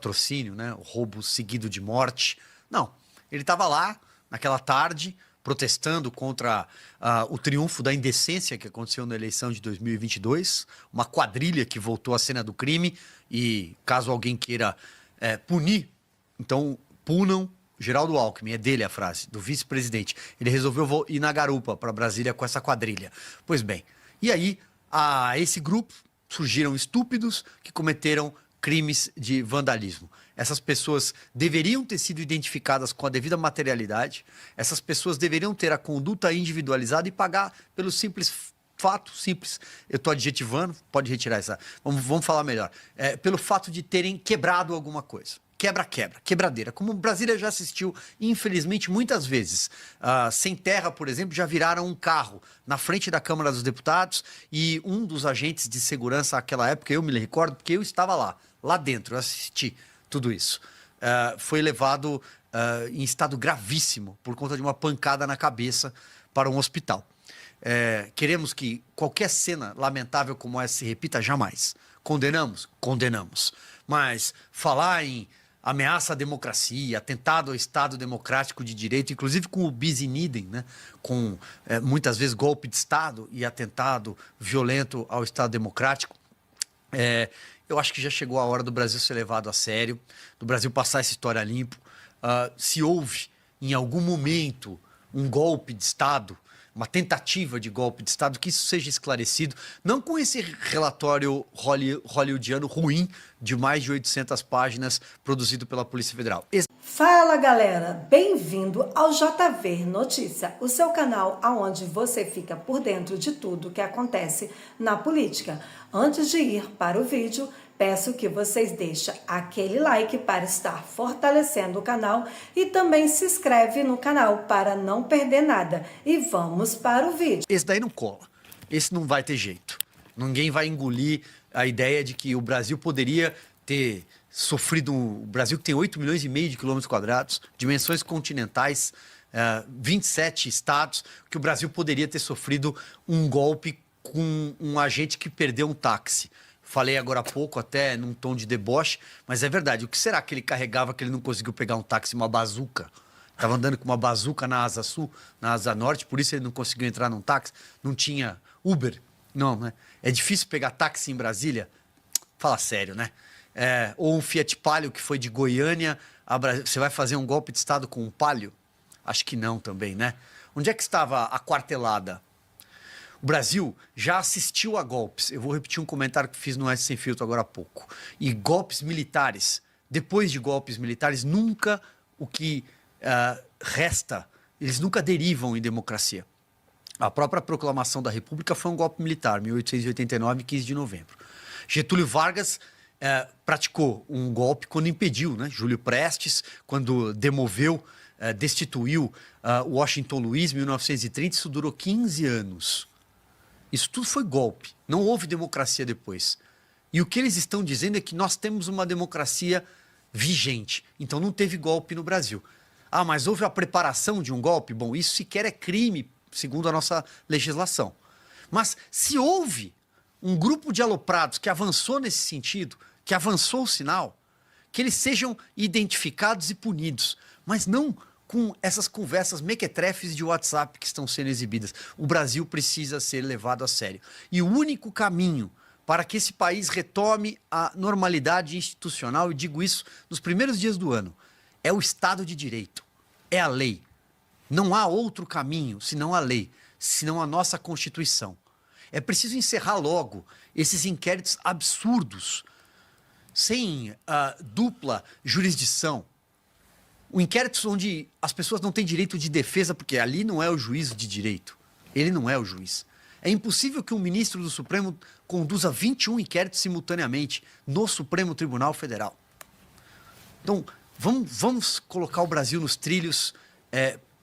patrocínio, né? O roubo seguido de morte. Não, ele estava lá naquela tarde protestando contra o triunfo da indecência que aconteceu na eleição de 2022, uma quadrilha que voltou à cena do crime e caso alguém queira punir, então punam Geraldo Alckmin, é dele a frase, do vice-presidente. Ele resolveu ir na garupa para Brasília com essa quadrilha. Pois bem, e aí a esse grupo surgiram estúpidos que cometeram crimes de vandalismo. Essas pessoas deveriam ter sido identificadas com a devida materialidade, essas pessoas deveriam ter a conduta individualizada e pagar pelo simples fato, eu estou adjetivando, pode retirar essa, vamos falar melhor, pelo fato de terem quebrado alguma coisa. Quebradeira, como Brasília já assistiu, infelizmente, muitas vezes. Sem terra, por exemplo, já viraram um carro na frente da Câmara dos Deputados e um dos agentes de segurança naquela época, eu me recordo, porque eu estava lá dentro, eu assisti tudo isso. Foi levado em estado gravíssimo por conta de uma pancada na cabeça para um hospital. Queremos que qualquer cena lamentável como essa se repita jamais. Condenamos? Condenamos. Mas falar em ameaça à democracia, atentado ao Estado democrático de direito, inclusive com o bis in idem, né? Com muitas vezes golpe de Estado e atentado violento ao Estado democrático, eu acho que já chegou a hora do Brasil ser levado a sério, do Brasil passar essa história limpo. Se houve, em algum momento, um golpe de Estado, uma tentativa de golpe de Estado, que isso seja esclarecido, não com esse relatório hollywoodiano ruim de mais de 800 páginas produzido pela Polícia Federal. Fala galera, bem-vindo ao JV Notícia, o seu canal onde você fica por dentro de tudo que acontece na política. Antes de ir para o vídeo, peço que vocês deixem aquele like para estar fortalecendo o canal e também se inscreve no canal para não perder nada. E vamos para o vídeo. Esse daí não cola, esse não vai ter jeito. Ninguém vai engolir a ideia de que o Brasil poderia ter sofrido... O Brasil que tem 8 milhões e meio de quilômetros quadrados, dimensões continentais, 27 estados, que o Brasil poderia ter sofrido um golpe com um agente que perdeu um táxi. Falei agora há pouco, até num tom de deboche, mas é verdade. O que será que ele carregava que ele não conseguiu pegar um táxi, uma bazuca? Estava andando com uma bazuca na asa sul, na asa norte, por isso ele não conseguiu entrar num táxi. Não tinha Uber? Não, né? É difícil pegar táxi em Brasília? Fala sério, né? Ou um Fiat Palio que foi de Goiânia a Brasília. Você vai fazer um golpe de Estado com um Palio? Acho que não também, né? Onde é que estava a quartelada? O Brasil já assistiu a golpes. Eu vou repetir um comentário que fiz no S Sem Filtro agora há pouco. E golpes militares, depois de golpes militares, nunca o que resta, eles nunca derivam em democracia. A própria proclamação da República foi um golpe militar, 1889, 15 de novembro. Getúlio Vargas praticou um golpe quando impediu, né? Júlio Prestes, quando demoveu, destituiu Washington Luiz, em 1930, isso durou 15 anos. Isso tudo foi golpe, não houve democracia depois. E o que eles estão dizendo é que nós temos uma democracia vigente, então não teve golpe no Brasil. Mas houve a preparação de um golpe? Bom, isso sequer é crime, segundo a nossa legislação. Mas se houve um grupo de aloprados que avançou nesse sentido, que avançou o sinal, que eles sejam identificados e punidos, mas não com essas conversas mequetrefes de WhatsApp que estão sendo exibidas. O Brasil precisa ser levado a sério. E o único caminho para que esse país retome a normalidade institucional, e digo isso nos primeiros dias do ano, é o Estado de Direito, é a lei. Não há outro caminho senão a lei, senão a nossa Constituição. É preciso encerrar logo esses inquéritos absurdos, sem dupla jurisdição. O inquérito onde as pessoas não têm direito de defesa, porque ali não é o juízo de direito. Ele não é o juiz. É impossível que um ministro do Supremo conduza 21 inquéritos simultaneamente no Supremo Tribunal Federal. Então, vamos colocar o Brasil nos trilhos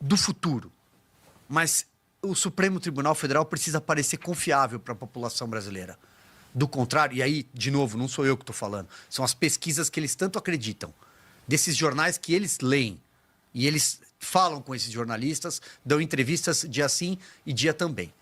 do futuro. Mas o Supremo Tribunal Federal precisa parecer confiável para a população brasileira. Do contrário, e aí, de novo, não sou eu que estou falando, são as pesquisas que eles tanto acreditam, desses jornais que eles leem, e eles falam com esses jornalistas, dão entrevistas dia sim e dia também.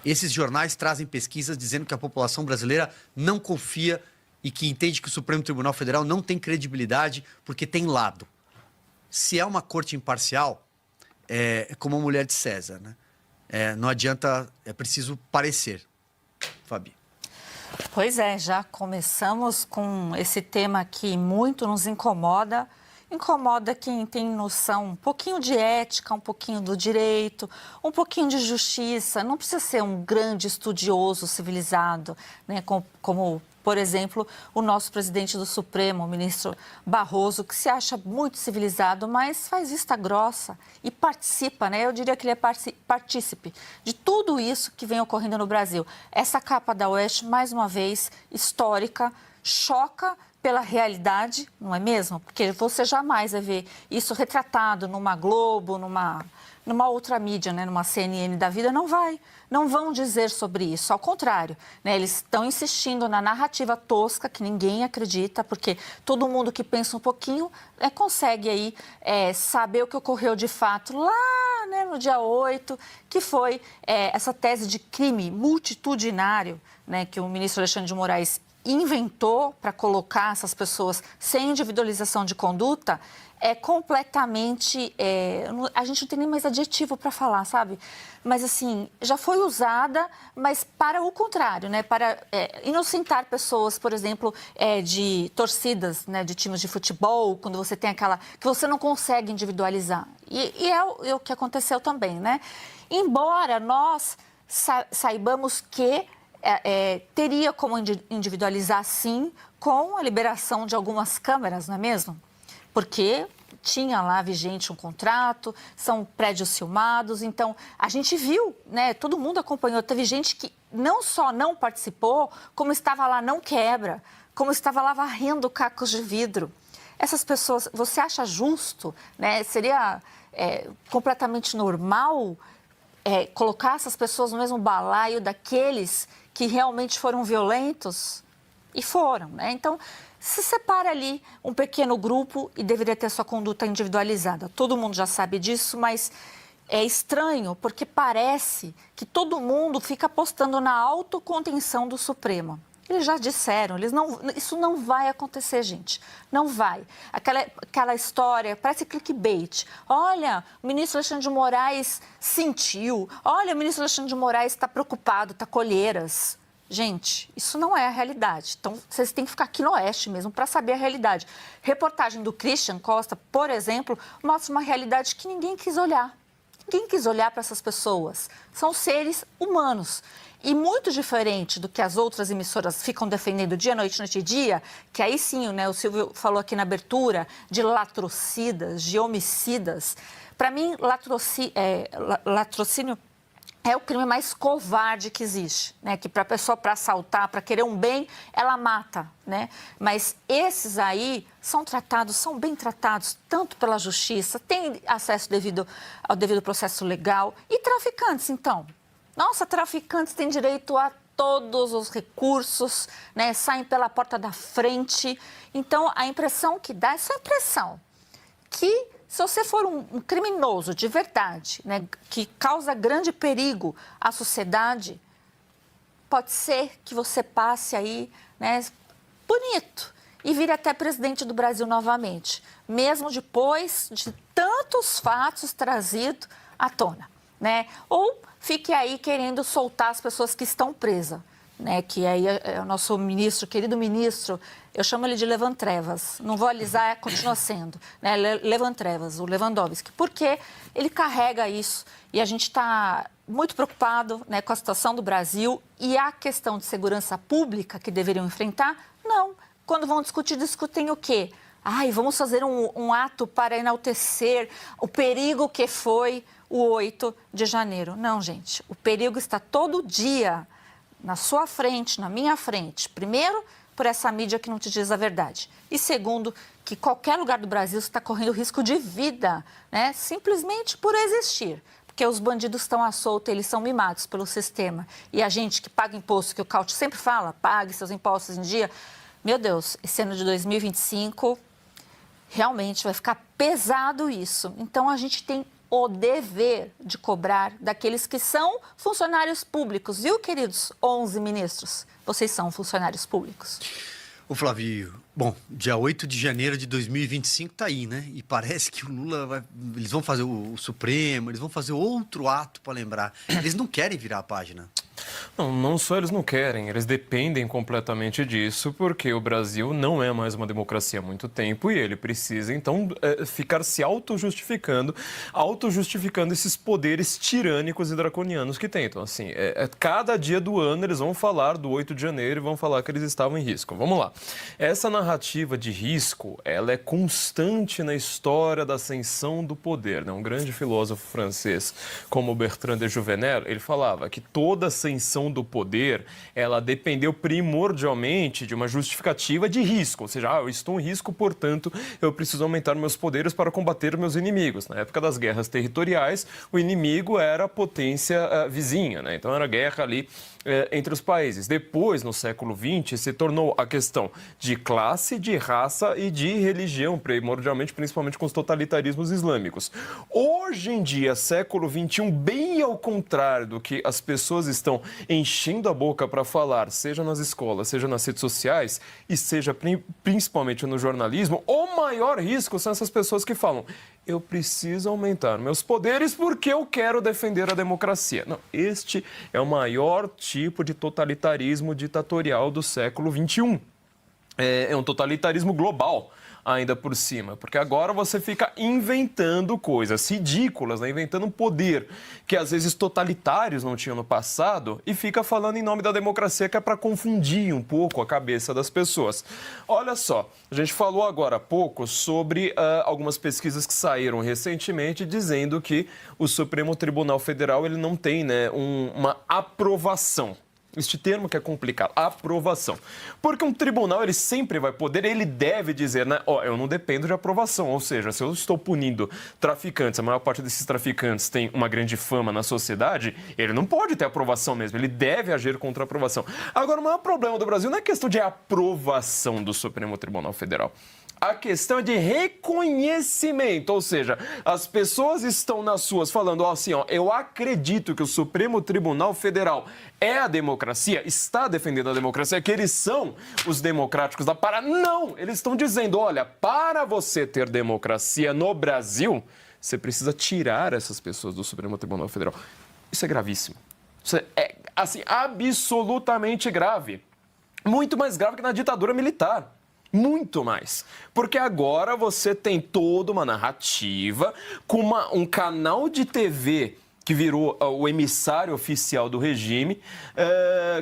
Esses jornais trazem pesquisas dizendo que a população brasileira não confia e que entende que o Supremo Tribunal Federal não tem credibilidade porque tem lado. Se é uma corte imparcial, é como a mulher de César, né? Não adianta, é preciso parecer. Fabi. Pois é, já começamos com esse tema que muito nos incomoda. Incomoda quem tem noção um pouquinho de ética, um pouquinho do direito, um pouquinho de justiça. Não precisa ser um grande estudioso civilizado, né? Como, por exemplo, o nosso presidente do Supremo, o ministro Barroso, que se acha muito civilizado, mas faz vista grossa e participa, né? Eu diria que ele é partícipe de tudo isso que vem ocorrendo no Brasil. Essa capa da Oeste, mais uma vez, histórica, choca pela realidade, não é mesmo? Porque você jamais vai ver isso retratado numa Globo, numa outra mídia, né? Numa CNN da vida, não vão dizer sobre isso. Ao contrário, né? Eles estão insistindo na narrativa tosca que ninguém acredita, porque todo mundo que pensa um pouquinho consegue aí saber o que ocorreu de fato lá, né? No dia 8, que foi essa tese de crime multitudinário, né? Que o ministro Alexandre de Moraes inventou para colocar essas pessoas sem individualização de conduta, completamente... a gente não tem nem mais adjetivo para falar, sabe? Mas, assim, já foi usada, mas para o contrário, né? Para inocentar pessoas, por exemplo, de torcidas, né? De times de futebol, quando você tem aquela... que você não consegue individualizar. E é o que aconteceu também, né? Embora nós saibamos que teria como individualizar, sim, com a liberação de algumas câmeras, não é mesmo? Porque tinha lá vigente um contrato, são prédios filmados, então a gente viu, né? Todo mundo acompanhou, teve gente que não só não participou, como estava lá não quebra, como estava lá varrendo cacos de vidro. Essas pessoas, você acha justo, né? Seria completamente normal colocar essas pessoas no mesmo balaio daqueles que realmente foram violentos? E foram, né? Então, se separa ali um pequeno grupo e deveria ter sua conduta individualizada. Todo mundo já sabe disso, mas é estranho porque parece que todo mundo fica apostando na autocontenção do Supremo. Eles já disseram, isso não vai acontecer, gente. Não vai. Aquela história, parece clickbait. Olha, o ministro Alexandre de Moraes sentiu. Olha, o ministro Alexandre de Moraes está preocupado, está colheiras. Gente, isso não é a realidade. Então, vocês têm que ficar aqui no Oeste mesmo para saber a realidade. Reportagem do Christian Costa, por exemplo, mostra uma realidade que ninguém quis olhar. Ninguém quis olhar para essas pessoas. São seres humanos. E muito diferente do que as outras emissoras ficam defendendo dia, noite e dia, que aí sim, né, o Silvio falou aqui na abertura, de latrocidas, de homicidas. Para mim, latrocínio é o crime mais covarde que existe, né? Que para a pessoa, para assaltar, para querer um bem, ela mata, né? Mas esses aí são bem tratados, tanto pela justiça, têm acesso ao devido processo legal. E traficantes, então? Nossa, traficantes têm direito a todos os recursos, né? Saem pela porta da frente. Então, a impressão que dá, essa impressão, que se você for um criminoso de verdade, né, que causa grande perigo à sociedade, pode ser que você passe aí, né, bonito e vire até presidente do Brasil novamente, mesmo depois de tantos fatos trazidos à tona, né? Ou fique aí querendo soltar as pessoas que estão presas, né? Que aí é o nosso ministro, querido ministro, eu chamo ele de Levantrevas, não vou alisar, continua sendo, né? Levantrevas, o Lewandowski, porque ele carrega isso e a gente está muito preocupado, né, com a situação do Brasil e a questão de segurança pública que deveriam enfrentar, não. Quando vão discutir, discutem o quê? Ai, vamos fazer um ato para enaltecer o perigo que foi o 8 de janeiro. Não, gente, o perigo está todo dia na sua frente, na minha frente. Primeiro, por essa mídia que não te diz a verdade. E segundo, que qualquer lugar do Brasil está correndo risco de vida, né? Simplesmente por existir. Porque os bandidos estão à solta, eles são mimados pelo sistema. E a gente que paga imposto, que o Caute sempre fala, pague seus impostos em dia. Meu Deus, esse ano de 2025, realmente vai ficar pesado isso. Então, a gente tem o dever de cobrar daqueles que são funcionários públicos. Viu, queridos 11 ministros? Vocês são funcionários públicos. Ô Flávio, bom, dia 8 de janeiro de 2025 tá aí, né? E parece que o Lula eles vão fazer o Supremo, eles vão fazer outro ato para lembrar. Eles não querem virar a página. Não só eles não querem, eles dependem completamente disso, porque o Brasil não é mais uma democracia há muito tempo e ele precisa, então, ficar se auto-justificando esses poderes tirânicos e draconianos que tem. Então, assim, cada dia do ano eles vão falar do 8 de janeiro e vão falar que eles estavam em risco. Vamos lá. Essa narrativa de risco, ela é constante na história da ascensão do poder, né? Um grande filósofo francês como Bertrand de Jouvenel, ele falava que toda ascensão do poder, ela dependeu primordialmente de uma justificativa de risco, ou seja, eu estou em risco, portanto, eu preciso aumentar meus poderes para combater meus inimigos. Na época das guerras territoriais, o inimigo era a potência vizinha, né? Então era guerra ali entre os países. Depois, no século XX, se tornou a questão de classe, de raça e de religião, primordialmente, principalmente com os totalitarismos islâmicos. Hoje em dia, século XXI, bem ao contrário do que as pessoas estão enchendo a boca para falar, seja nas escolas, seja nas redes sociais e seja principalmente no jornalismo, o maior risco são essas pessoas que falam: eu preciso aumentar meus poderes porque eu quero defender a democracia. Não, este é o maior tipo de totalitarismo ditatorial do século XXI. É um totalitarismo global, ainda por cima, porque agora você fica inventando coisas ridículas, né? Inventando um poder que às vezes totalitários não tinham no passado e fica falando em nome da democracia, que é para confundir um pouco a cabeça das pessoas. Olha só, a gente falou agora há pouco sobre algumas pesquisas que saíram recentemente dizendo que o Supremo Tribunal Federal ele não tem, né, uma aprovação. Este termo que é complicado, aprovação. Porque um tribunal, ele sempre vai poder, ele deve dizer, né, eu não dependo de aprovação. Ou seja, se eu estou punindo traficantes, a maior parte desses traficantes tem uma grande fama na sociedade, ele não pode ter aprovação mesmo, ele deve agir contra a aprovação. Agora, o maior problema do Brasil não é questão de aprovação do Supremo Tribunal Federal. A questão é de reconhecimento, ou seja, as pessoas estão nas ruas falando assim, eu acredito que o Supremo Tribunal Federal é a democracia, está defendendo a democracia, que eles são os democráticos da parada. Não, eles estão dizendo, olha, para você ter democracia no Brasil, você precisa tirar essas pessoas do Supremo Tribunal Federal. Isso é gravíssimo. Isso é, assim, absolutamente grave. Muito mais grave que na ditadura militar. Muito mais. Porque agora você tem toda uma narrativa com um canal de TV que virou o emissário oficial do regime,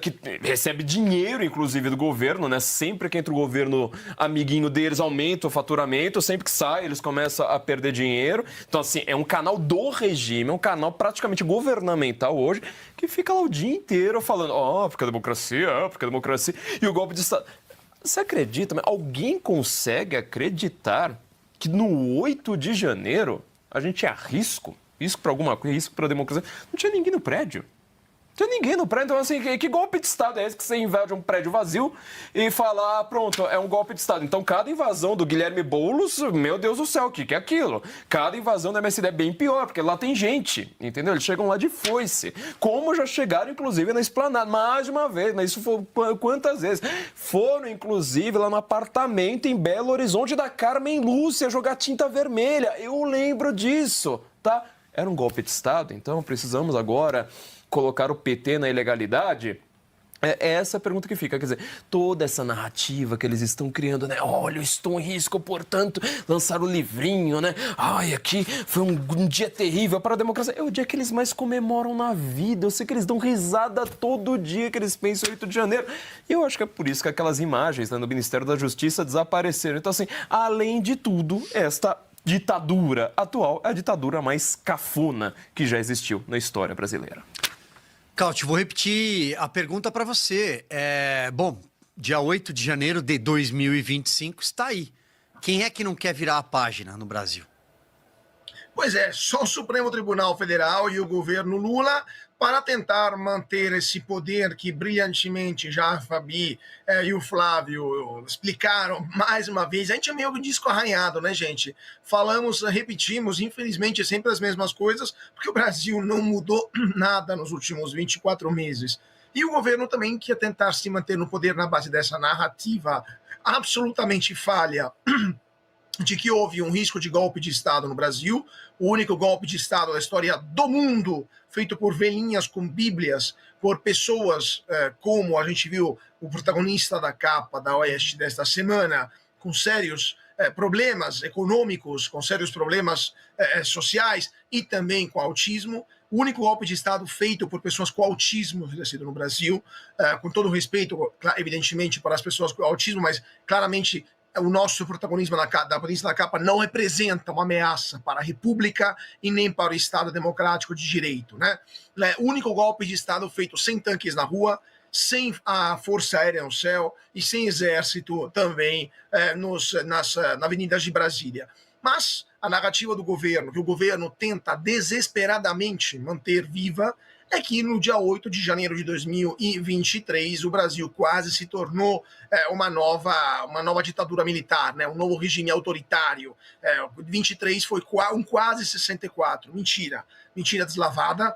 que recebe dinheiro, inclusive, do governo, né? Sempre que entra o governo amiguinho deles, aumenta o faturamento, sempre que sai, eles começam a perder dinheiro. Então, assim, é um canal do regime, é um canal praticamente governamental hoje, que fica lá o dia inteiro falando, porque a democracia, porque a democracia, e o golpe de Estado. Você acredita? Mas alguém consegue acreditar que no 8 de janeiro a gente tinha risco para alguma coisa, risco para a democracia? Não tinha ninguém no prédio. Não tinha ninguém no prédio. Então, assim, que golpe de Estado é esse que você invade um prédio vazio e fala, pronto, é um golpe de Estado. Então, cada invasão do Guilherme Boulos, meu Deus do céu, o que é aquilo? Cada invasão da MSD é bem pior, porque lá tem gente, entendeu? Eles chegam lá de foice. Como já chegaram, inclusive, na Esplanada. Mais de uma vez, mas isso foi quantas vezes? Foram, inclusive, lá no apartamento em Belo Horizonte da Carmen Lúcia jogar tinta vermelha. Eu lembro disso, tá? Era um golpe de Estado, então precisamos agora colocar o PT na ilegalidade? É essa a pergunta que fica. Quer dizer, toda essa narrativa que eles estão criando, né? Olha, eu estou em risco, portanto, lançar o livrinho, né? Ai, aqui foi um dia terrível para a democracia. É o dia que eles mais comemoram na vida. Eu sei que eles dão risada todo dia que eles pensam em 8 de janeiro. E eu acho que é por isso que aquelas imagens, né, no Ministério da Justiça desapareceram. Então, assim, além de tudo, esta ditadura atual é a ditadura mais cafona que já existiu na história brasileira. Caute, vou repetir a pergunta para você. Bom, dia 8 de janeiro de 2025 está aí. Quem é que não quer virar a página no Brasil? Pois é, só o Supremo Tribunal Federal e o governo Lula para tentar manter esse poder que brilhantemente já a Fabi e o Flávio explicaram mais uma vez. A gente é meio disco arranhado, né, gente? Falamos, repetimos, infelizmente, sempre as mesmas coisas, porque o Brasil não mudou nada nos últimos 24 meses. E o governo também quer tentar se manter no poder na base dessa narrativa absolutamente falha de que houve um risco de golpe de Estado no Brasil, o único golpe de Estado da história do mundo, feito por velhinhas com bíblias, por pessoas como a gente viu o protagonista da capa da Oeste desta semana, com sérios problemas econômicos, com sérios problemas sociais e também com autismo. O único golpe de Estado feito por pessoas com autismo teria sido no Brasil, com todo o respeito, evidentemente, para as pessoas com autismo, mas claramente o nosso protagonismo da polícia da capa não representa uma ameaça para a República e nem para o Estado democrático de direito, né? O único golpe de Estado feito sem tanques na rua, sem a Força Aérea no céu e sem exército também nas avenidas de Brasília. Mas a narrativa do governo, que o governo tenta desesperadamente manter viva, é que no dia 8 de janeiro de 2023 o Brasil quase se tornou uma nova ditadura militar, né? Um novo regime autoritário. 23 foi quase 64. Mentira deslavada,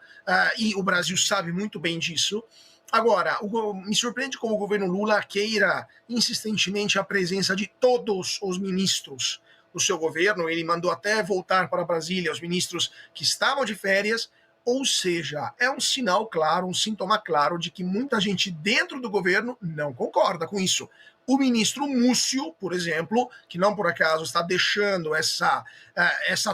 e o Brasil sabe muito bem disso. Agora, me surpreende como o governo Lula queira insistentemente a presença de todos os ministros do seu governo. Ele mandou até voltar para Brasília os ministros que estavam de férias. Ou seja, é um sinal claro, um sintoma claro de que muita gente dentro do governo não concorda com isso. O ministro Múcio, por exemplo, que não por acaso está deixando essa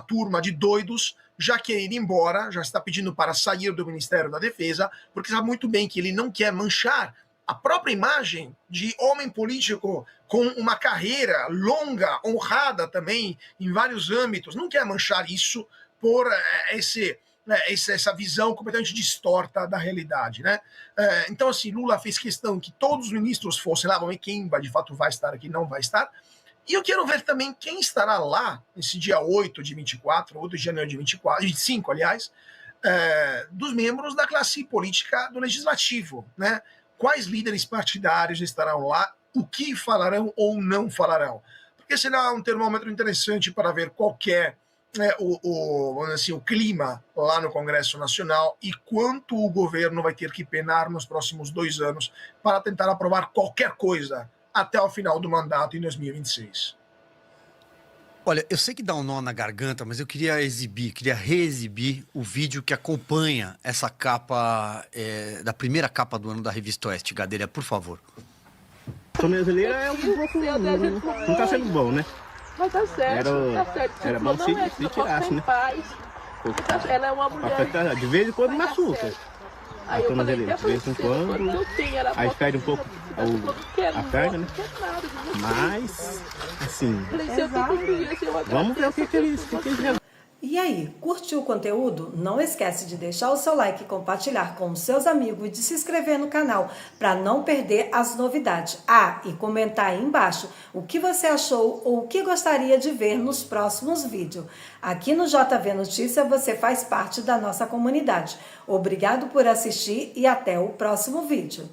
turma de doidos, já quer ir embora, já está pedindo para sair do Ministério da Defesa, porque sabe muito bem que ele não quer manchar a própria imagem de homem político com uma carreira longa, honrada também em vários âmbitos. Não quer manchar isso por essa visão completamente distorta da realidade, né? Então, assim, Lula fez questão que todos os ministros fossem lá, vamos ver quem de fato vai estar aqui, não vai estar. E eu quero ver também quem estará lá nesse dia 8 de janeiro de 25, aliás, dos membros da classe política do Legislativo, né? Quais líderes partidários estarão lá, o que falarão ou não falarão. Porque será um termômetro interessante para ver qual é vamos dizer assim, o clima lá no Congresso Nacional e quanto o governo vai ter que penar nos próximos 2 anos para tentar aprovar qualquer coisa até o final do mandato em 2026. Olha, eu sei que dá um nó na garganta, mas eu queria reexibir o vídeo que acompanha essa capa, da primeira capa do ano da Revista Oeste. Gadelha, por favor. A brasileira é um pouco... não está sendo bom, né? Mas tá certo, tá certo. Era bom se tirasse, né? Ela é uma mulher. De vez em quando machuca. Aí eu falei, de vez em quando, aí perde um pouco a carga, né? Mas, assim, vamos ver o que eles resolvem. E aí, curtiu o conteúdo? Não esquece de deixar o seu like, compartilhar com os seus amigos e de se inscrever no canal para não perder as novidades. E comentar aí embaixo o que você achou ou o que gostaria de ver nos próximos vídeos. Aqui no JV Notícia você faz parte da nossa comunidade. Obrigado por assistir e até o próximo vídeo.